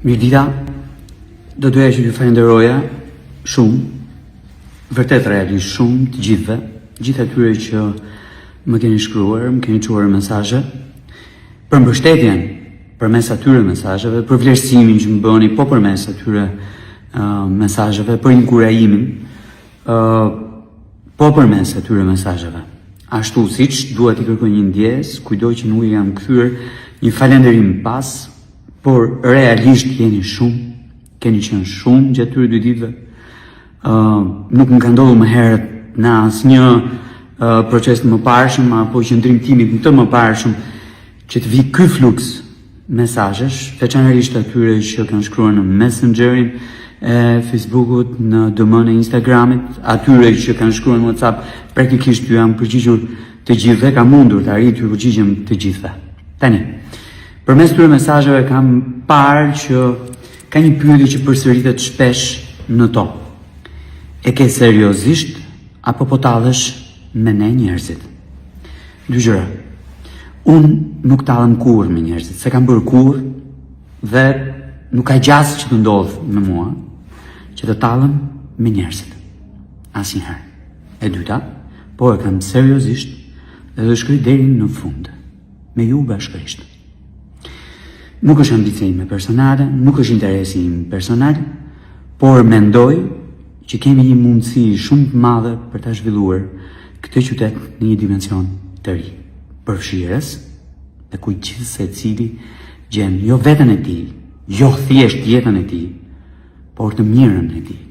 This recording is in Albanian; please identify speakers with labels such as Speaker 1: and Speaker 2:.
Speaker 1: Mirdita, do doja që ju falenderoja shumë, vërtet realisht shumë të gjithëve, gjithë atyre që më keni shkruar, më keni çuar mesazhe, për mbështetjen përmes atyre mesazheve, për vlerësimin që më bëni, po përmes atyre mesazheve, për inkurajimin, po përmes atyre mesazheve. Ashtu siç dua t'i kërkoj një ndjes, kujdo që nuk jam kthyer një falënderim pas, por realisht keni qenë shumë gjatë këtyre 2 ditëve. Nuk më ka ndodhur më herët në asnjë proces të mëparshëm apo qëndrim timit në të mëparshëm që të vi ky fluks mesazhesh, veçanërisht atyre që kanë shkruar në Messengerin e Facebookut, në DM-n e Instagramit, atyre që kanë shkruar në WhatsApp, praktikisht ju jam përgjigjur të gjithëve, ka mundur të arrit të përgjigjem të gjithëve. Tani, përmes këtyre mesazheve kam parë që ka një pyetje që përsëritet shpesh në to. E ke seriozisht apo po tallesh me ne njerëzit? 2 gjëra. Unë nuk tallem kurrë me njerëzit, se kam bërë kurrë dhe nuk ka gjasë që të ndodhë me mua që të tallem me njerëzit. Asnjëherë. E dyta, po e kam seriozisht dhe do shkoj deri në fund me ju bashkërisht. Nuk është ambicia ime personale, nuk është interesi im personal, por mendoj që kemi një mundësi shumë të madhe për ta zhvilluar këtë qytet në një dimension të ri, përfshirës dhe ku gjithë secili gjen jo veten e tij, jo thjesht jetën e tij, por të mirën e tij.